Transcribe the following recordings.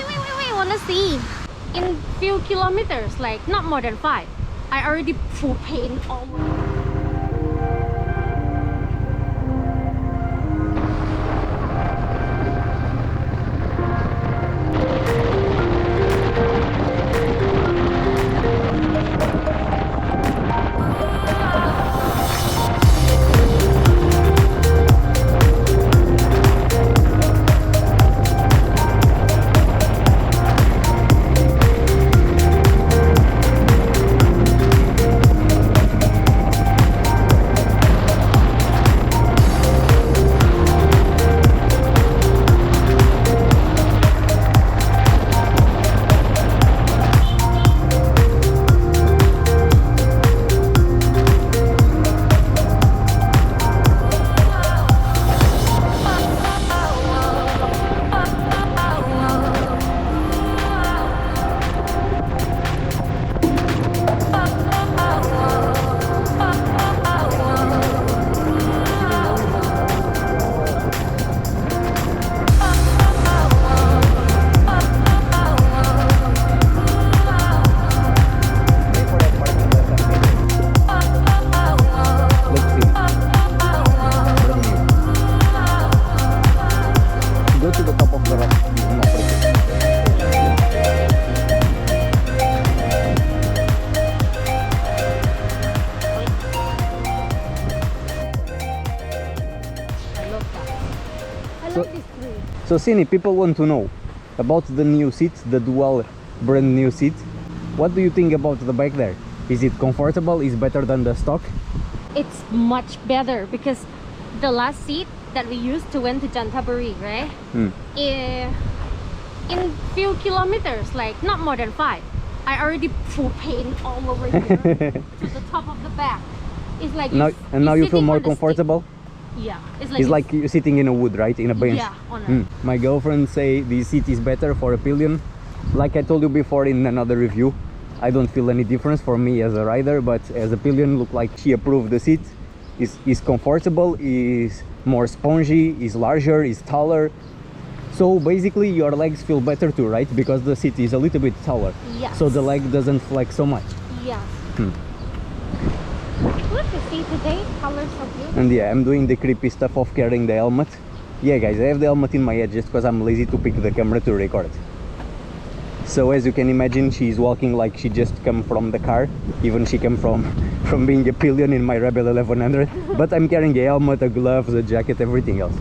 Wait, wanna see? In few kilometers, like not more than 5, I already full paint all over. So Sini, people want to know about the new seats, the dual brand new seats. What do you think about the bike there? Is it comfortable? Is it better than the stock? It's much better because the last seat that we used to went to Canterbury, right? In few kilometers, like not more than 5, I already full paint all over here to the top of the back. It's like now you feel more comfortable? Yeah, it's like you're sitting in a wood, right? In a bench. Yeah, on My girlfriend say this seat is better for a pillion. Like I told you before in another review, I don't feel any difference for me as a rider, but as a pillion, look like she approved the seat. Is comfortable, is more spongy, is larger, is taller. So basically your legs feel better too, right? Because the seat is a little bit taller. Yes. So the leg doesn't flex so much. Yes. Look, you see today, colors so beautiful. And yeah, I'm doing the creepy stuff of carrying the helmet. Yeah guys, I have the helmet in my head just because I'm lazy to pick the camera to record. So as you can imagine, she's walking like she just come from the car. Even she came from being a pillion in my Rebel 1100. But I'm carrying a helmet, a gloves, a jacket, everything else.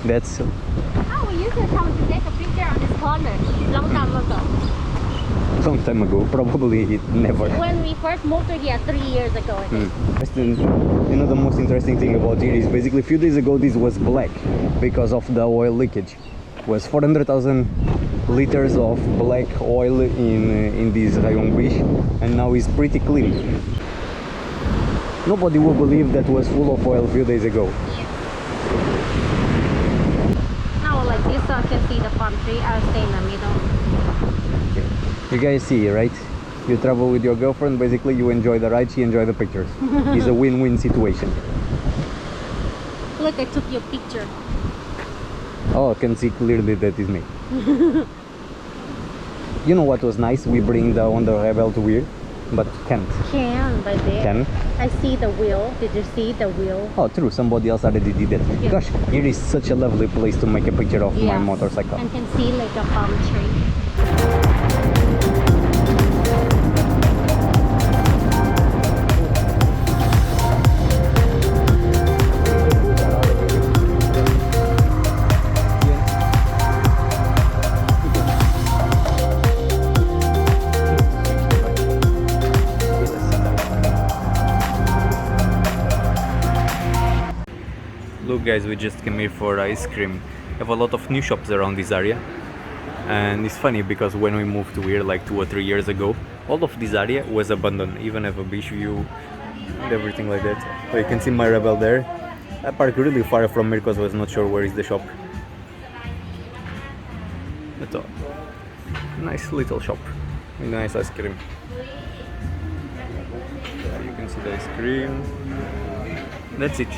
That's... Oh, we used to come to take a picture on this corner long time ago. Long time ago, probably never. When we first moved to here 3 years ago, I think. You know, the most interesting thing about here is basically a few days ago this was black because of the oil leakage. It was 400,000 liters of black oil in this Rayong beach, and now it's pretty clean. Nobody would believe that was full of oil a few days ago. Yeah. Now like this, so I can see the palm tree. I'll stay in the middle. You guys see, right? You travel with your girlfriend, basically you enjoy the ride, she enjoy the pictures. It's a win-win situation. Look, I took your picture. Oh, I can see clearly that is me. You know what was nice? We bring the Honda Rebel to here, but can't. Can, by there. Can? I see the wheel. Did you see the wheel? Oh, true. Somebody else already did that. Yeah. Gosh, here is such a lovely place to make a picture of my motorcycle. And can see like a palm tree. Look guys, we just came here for ice cream. We have a lot of new shops around this area. And it's funny because when we moved to here like 2 or 3 years ago, all of this area was abandoned. Even have a beach view and everything like that. So you can see my Rebel there. I parked really far from here because I was not sure where is the shop. But nice little shop with nice ice cream. You can see the ice cream. That's it.